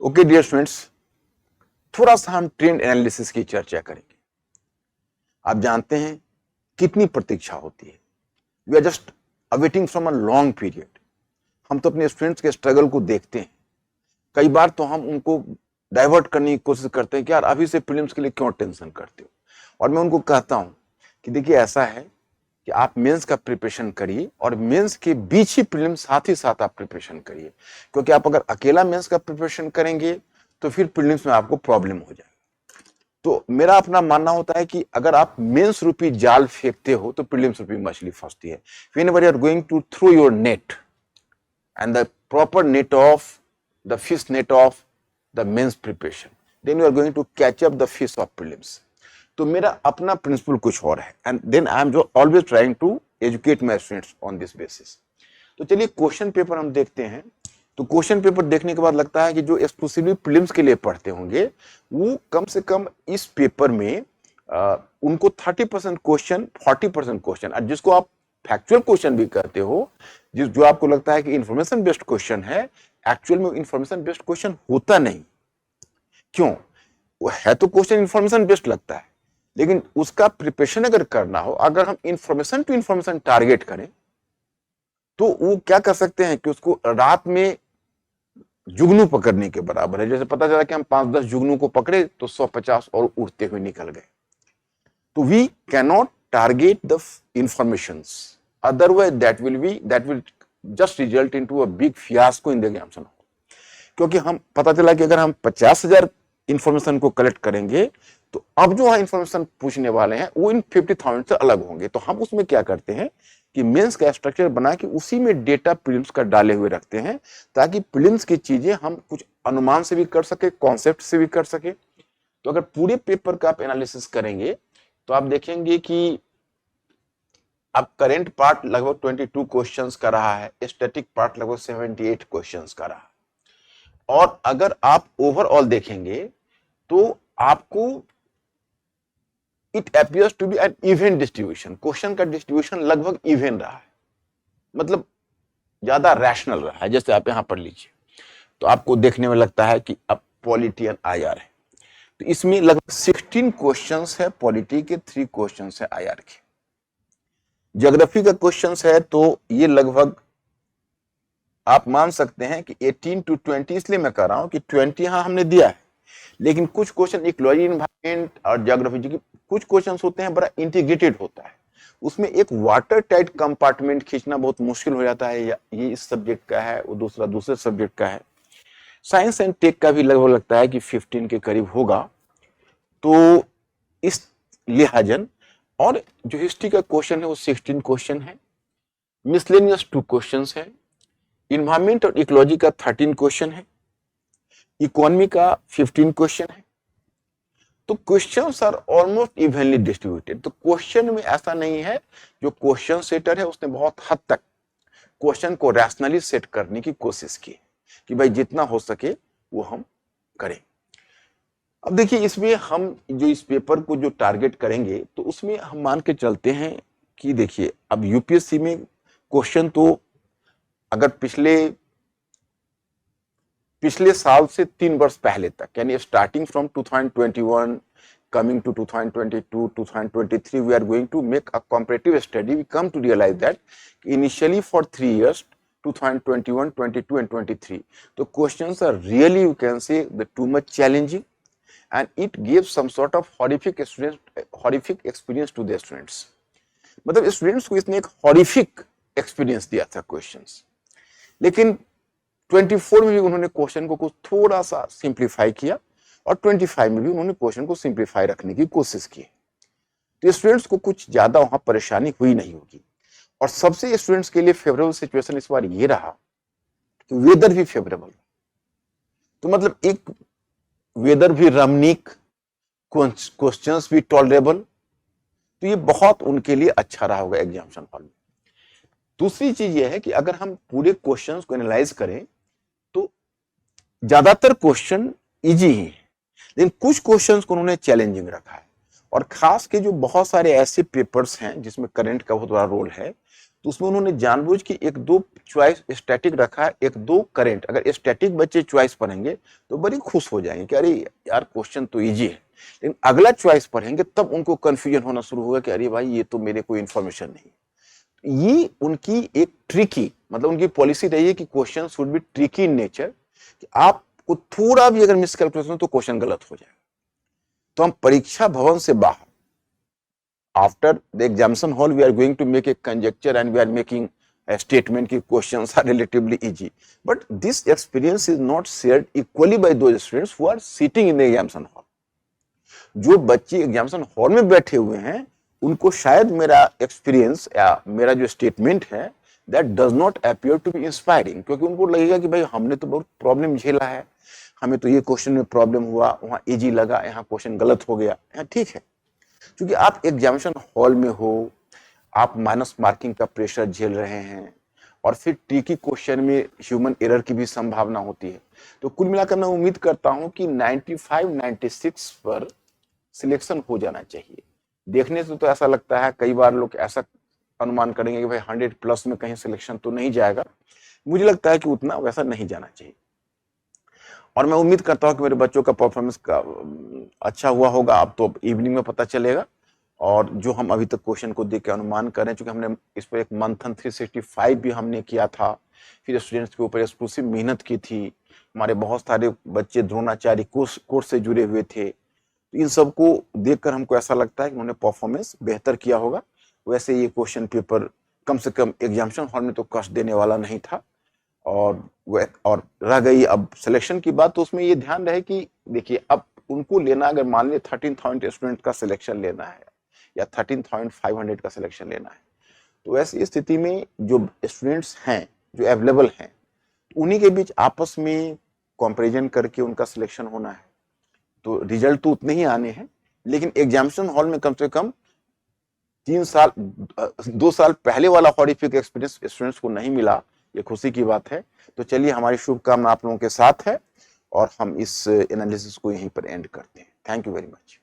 Okay dear students, थोड़ा सा हम ट्रेंड एनालिसिस की चर्चा करेंगे। आप जानते हैं कितनी प्रतीक्षा होती है। We are just awaiting from a long period. हम तो अपने स्टूडेंट्स के स्ट्रगल को देखते हैं। कई बार तो हम उनको डाइवर्ट करने की कोशिश करते हैं कि यार अभी से प्रीलिम्स के लिए क्यों टेंशन करते हो। और मैं उनको कहता हूं कि देखिए ऐसा है कि आप मेंस का प्रिपरेशन करिए और मेंस के बीच ही प्रीलिम्स साथ ही साथ आप प्रिपरेशन करिए, क्योंकि आप अगर अकेला मेंस का प्रिपरेशन करेंगे तो फिर प्रीलिम्स में आपको प्रॉब्लम हो जाएगी। तो मेरा अपना मानना होता है कि अगर आप मेंस रूपी जाल फेंकते हो तो प्रीलिम्स रूपी मछली फंसती है। Whenever you are going to throw your net and the proper net of the fish net of the mains preparation, then you are going to catch up the fish of prelims. तो मेरा अपना principal कुछ और है and then I am always trying to educate my students on this basis. तो चलिए question paper हम देखते हैं। तो क्वेश्चन पेपर देखने के बाद लगता है कि जो एक्सक्लूसिवली प्रीलिम्स के लिए पढ़ते होंगे वो कम से कम इस पेपर में उनको 30% क्वेश्चन 40% क्वेश्चन, और जिसको आप फैक्चुअल क्वेश्चन भी कहते हो, जो आपको लगता है कि इंफॉर्मेशन बेस्ड क्वेश्चन है, एक्चुअल में इंफॉर्मेशन बेस्ड क्वेश्चन होता नहीं। क्यों? वो है तो क्वेश्चन इंफॉर्मेशन बेस्ड लगता है, लेकिन उसका प्रिपरेशन अगर करना हो, अगर हम इंफॉर्मेशन टू इंफॉर्मेशन टारगेट करें तो वो क्या कर सकते हैं कि उसको रात में जुगनू पकड़ने के बराबर है। जैसे पता चला कि हम 5-10 जुगनू को पकड़े तो 150 और उड़ते हुए निकल गए। तो we can not target the informations, otherwise that will just result into a big fiasco in the examination. क्योंकि हम पता चला कि अगर हम 50,000 इंफॉर्मेशन को कलेक्ट करेंगे तो अब जो इंफॉर्मेशन पूछने वाले हैं वो इन 50,000 से अलग होंगे। तो हम उसमें क्या करते हैं कि मेंस का स्ट्रक्चर बना के उसी में डेटा प्रीलिम्स का डाले हुए रखते हैं, ताकि प्रीलिम्स की चीजें हम कुछ अनुमान से भी कर सके, कॉन्सेप्ट से भी कर सके। तो अगर पूरे पेपर का आप एनालिसिस करेंगे तो आप देखेंगे कि अब करेंट पार्ट लगभग 22 क्वेश्चंस का रहा है, स्टैटिक पार्ट लगभग 78 क्वेश्चंस का रहा। और अगर आप ओवरऑल देखेंगे तो आपको it appears to be an even distribution. Question का डिस्ट्रीब्यूशन लगभग इवन रहा है, मतलब ज्यादा रैशनल रहा है। जैसे आप यहां पढ़ लीजिए तो आपको देखने में लगता है कि अब पॉलिटी एंड आईआर है, तो इसमें लगभग 16 क्वेश्चंस है पॉलिटी के, 3 क्वेश्चंस है आईआर के। ज्योग्राफी का क्वेश्चंस है तो ये लगभग आप मान सकते हैं कि 18 to 20, इसलिए मैं कह रहा हूं कि 20 यहां हमने दिया है, लेकिन कुछ क्वेश्चन इकोलॉजी एनवायरनमेंट और ज्योग्राफी जी, कुछ क्वेश्चन होते हैं बड़ा इंटीग्रेटेड होता है, उसमें एक वाटर टाइट कंपार्टमेंट खींचना बहुत मुश्किल हो जाता है। ये इस सब्जेक्ट का है, वो दूसरे सब्जेक्ट का है। साइंस एंड टेक का भी लगभग लगता है कि 15 के करीब होगा। तो इस लिहाजन, और जो हिस्ट्री का क्वेश्चन है वो 16 क्वेश्चन है, मिसलेनियस 2 क्वेश्चन है, इन्वायरमेंट और इकोलॉजी का 13 क्वेश्चन है, इकोनॉमी का 15 क्वेश्चन है। तो questions are almost evenly distributed. तो क्वेश्चन में ऐसा नहीं है, जो क्वेश्चन सेटर है उसने बहुत हद तक क्वेश्चन को रैशनली सेट करने की कोशिश की कि भाई जितना हो सके वो हम करें। अब देखिए इसमें हम जो इस पेपर को जो टारगेट करेंगे तो उसमें हम मान के चलते हैं कि देखिए अब यूपीएससी में क्वेश्चन तो अगर पिछले साल से 3 वर्ष पहले तक, यानी starting from 2021 coming to 2022 2023, we are going to make a comparative study. We come to realize that initially for 3 years 2021 22 and 23, the questions are really, you can say, the too much challenging, and it gives some sort of horrific experience to the students. मतलब students को इसने एक horrific experience दिया था questions, लेकिन 24 में भी उन्होंने क्वेश्चन को कुछ थोड़ा सा सिंप्लीफाई किया और 25 में भी उन्होंने क्वेश्चन को सिंप्लीफाई रखने की कोशिश की। तो स्टूडेंट्स को कुछ ज्यादा वहां परेशानी हुई नहीं होगी। और सबसे स्टूडेंट्स के लिए फेवरेबल सिचुएशन इस बार ये रहा कि वेदर भी फेवरेबल, तो मतलब एक वेदर भी रमणीक, क्वेश्चंस भी टॉलरेबल, तो ये बहुत उनके लिए अच्छा रहा होगा एग्जामिनेशन हॉल में। दूसरी चीज ये है कि अगर हम पूरे क्वेश्चंस को एनालाइज करें तो ज्यादातर क्वेश्चन इजी ही है, लेकिन कुछ क्वेश्चंस को उन्होंने चैलेंजिंग रखा है। और खास के जो बहुत सारे ऐसे पेपर्स हैं जिसमें करंट का बहुत बड़ा रोल है, तो उसमें उन्होंने जानबूझ के एक दो चॉइस स्टैटिक रखा है, एक दो करेंट। अगर स्टैटिक बच्चे चॉइस पढ़ेंगे तो बड़ी खुश हो जाएंगे कि अरे यार क्वेश्चन तो इजी है, लेकिन अगला चॉइस पढ़ेंगे तब उनको कंफ्यूजन होना शुरू होगा कि अरे भाई ये तो मेरे कोई इन्फॉर्मेशन नहीं। ये उनकी एक ट्रिकी, मतलब उनकी पॉलिसी रही है कि question should be tricky in nature, कि आपको थोड़ा भी अगर मिसकैलकुलेशन हो तो क्वेश्चन गलत हो जाएगा। तो हम परीक्षा भवन से बाहर, after the examination hall, we are going to make a conjecture and we are making a statement कि questions are relatively easy, but this experience is not shared equally by those students who are sitting in the examination hall. जो बच्चे examination hall में बैठे हुए हैं उनको शायद मेरा एक्सपीरियंस या मेरा जो स्टेटमेंट है that does not appear to be inspiring, क्योंकि उनको लगेगा कि भाई हमने तो बहुत प्रॉब्लम झेला है, हमें तो ये क्वेश्चन में प्रॉब्लम हुआ, वहां इजी लगा, यहाँ क्वेश्चन गलत हो गया, यहाँ ठीक है। क्योंकि आप एग्जामिनेशन हॉल में हो, आप माइनस मार्किंग का प्रेशर झेल रहे हैं और फिर ट्रिकी क्वेश्चन में ह्यूमन एरर की भी संभावना होती है। तो कुल मिलाकर मैं उम्मीद करता हूं कि 95-96 पर सिलेक्शन हो जाना चाहिए। देखने से तो ऐसा लगता है, कई बार लोग ऐसा अनुमान करेंगे कि भाई 100 प्लस में कहीं सिलेक्शन तो नहीं जाएगा। मुझे लगता है कि उतना वैसा नहीं जाना चाहिए और मैं उम्मीद करता हूं कि मेरे बच्चों का परफॉर्मेंस का अच्छा हुआ होगा। अब तो इवनिंग में पता चलेगा। और जो हम अभी तक क्वेश्चन को देख के अनुमान कर रहे हैं, क्योंकि हमने इस पर एक मंथन 365 भी हमने किया था, फिर स्टूडेंट्स के ऊपर एक्सक्लूसिव मेहनत की थी, हमारे बहुत सारे बच्चे द्रोणाचार्य कोर्स से जुड़े हुए थे। तो इन सबको देखकर हमको ऐसा लगता है कि उन्होंने परफॉर्मेंस बेहतर किया होगा। वैसे ये क्वेश्चन पेपर कम से कम एग्जामिनेशन हॉल में तो कष्ट देने वाला नहीं था। और रह गई अब सिलेक्शन की बात, तो उसमें ये ध्यान रहे कि देखिए अब उनको लेना, अगर मान लिया 13,000 स्टूडेंट का सिलेक्शन लेना है या 13,500 का सिलेक्शन लेना है, तो ऐसी स्थिति में जो स्टूडेंट्स हैं जो अवेलेबल हैं उन्हीं के बीच आपस में कंपैरिजन करके उनका सिलेक्शन होना है। तो रिजल्ट तो उतने ही आने हैं, लेकिन एग्जामिनेशन हॉल में कम से कम 2 साल पहले वाला हॉरिफिक एक्सपीरियंस स्टूडेंट्स को नहीं मिला। ये खुशी की बात है। तो चलिए, हमारी शुभकामना आप लोगों के साथ है और हम इस एनालिसिस को यहीं पर एंड करते हैं। Thank you very much.